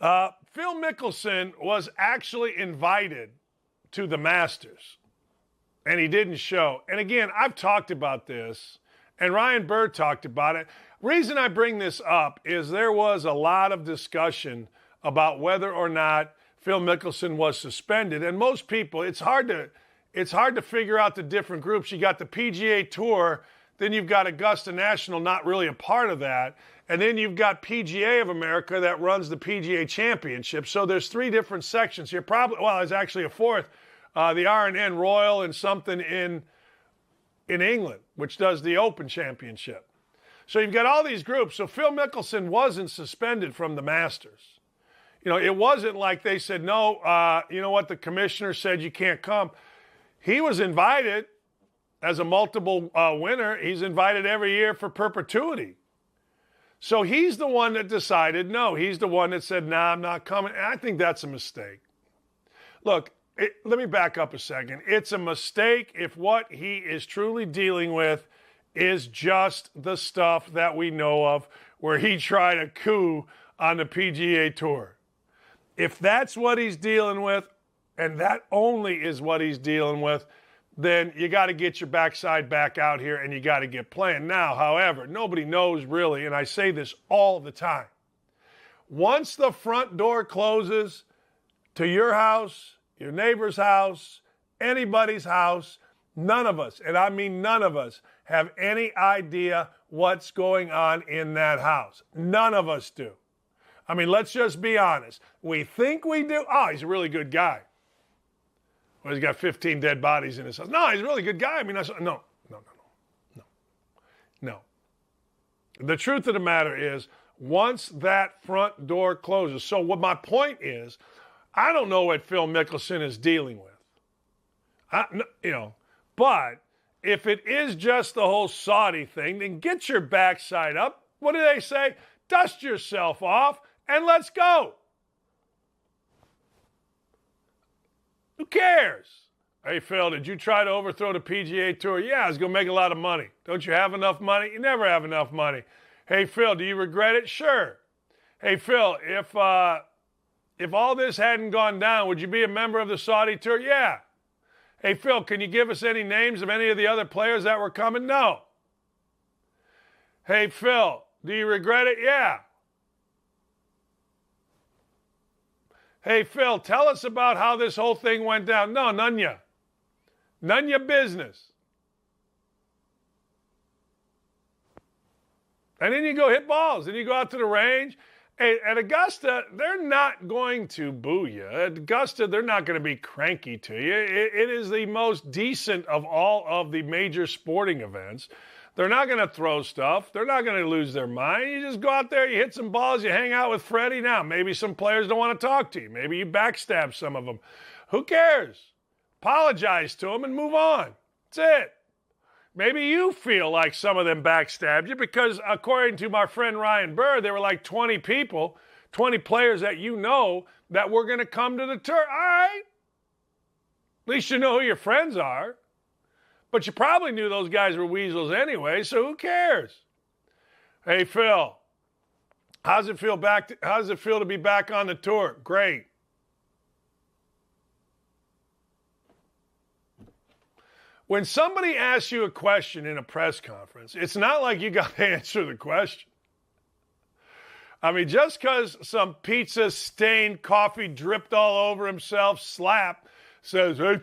Phil Mickelson was actually invited to the Masters, and he didn't show. And again, I've talked about this, and Ryan Bird talked about it. Reason I bring this up is there was a lot of discussion about whether or not Phil Mickelson was suspended. And most people, it's hard to figure out the different groups. You got the PGA Tour, then you've got Augusta National, not really a part of that. And then you've got PGA of America that runs the PGA Championship. So there's three different sections here. There's actually a fourth, the R&N Royal and something in England, which does the Open Championship. So you've got all these groups. So Phil Mickelson wasn't suspended from the Masters. You know, it wasn't like they said, no, you know what, the commissioner said you can't come. He was invited as a multiple winner. He's invited every year for perpetuity. So he's the one that decided no. He's the one that said, nah, I'm not coming. And I think that's a mistake. Look, let me back up a second. It's a mistake if what he is truly dealing with is just the stuff that we know of where he tried a coup on the PGA Tour. If that's what he's dealing with, and that only is what he's dealing with, then you got to get your backside back out here and you got to get playing. Now, however, nobody knows really, and I say this all the time. Once the front door closes to your house, your neighbor's house, anybody's house, none of us, and I mean none of us, have any idea what's going on in that house. None of us do. I mean, let's just be honest. We think we do. Oh, he's a really good guy. Well, he's got 15 dead bodies in his house. No, he's a really good guy. I mean, no. The truth of the matter is, once that front door closes. So what my point is, I don't know what Phil Mickelson is dealing with. But if it is just the whole Saudi thing, then get your backside up. What do they say? Dust yourself off and let's go. Who cares? Hey, Phil, did you try to overthrow the PGA Tour? Yeah, I was going to make a lot of money. Don't you have enough money? You never have enough money. Hey, Phil, do you regret it? Sure. Hey, Phil, if all this hadn't gone down, would you be a member of the Saudi Tour? Yeah. Hey, Phil, can you give us any names of any of the other players that were coming? No. Hey, Phil, do you regret it? Yeah. Hey, Phil, tell us about how this whole thing went down. No, none ya. None ya business. And then you go hit balls. Then you go out to the range. Hey, at Augusta, they're not going to boo you. At Augusta, they're not going to be cranky to you. It is the most decent of all of the major sporting events. They're not going to throw stuff. They're not going to lose their mind. You just go out there, you hit some balls, you hang out with Freddie. Now, maybe some players don't want to talk to you. Maybe you backstab some of them. Who cares? Apologize to them and move on. That's it. Maybe you feel like some of them backstabbed you because, according to my friend Ryan Bird, there were like 20 people, 20 players that you know that were going to come to the tour. All right. At least you know who your friends are. But you probably knew those guys were weasels anyway, so who cares? Hey, Phil, how does it feel to be back on the tour? Great. When somebody asks you a question in a press conference, it's not like you got to answer the question. I mean, just because some pizza-stained coffee dripped all over himself slap says, hey,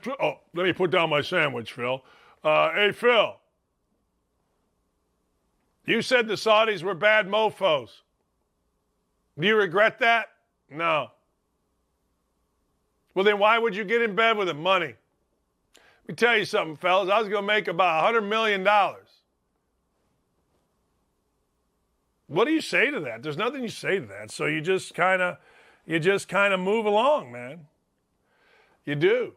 let me put down my sandwich, Phil. Hey, Phil, you said the Saudis were bad mofos. Do you regret that? No. Well, then why would you get in bed with them? Money. Let me tell you something, fellas. I was going to make about $100 million. What do you say to that? There's nothing you say to that. So you just kind of move along, man. You do.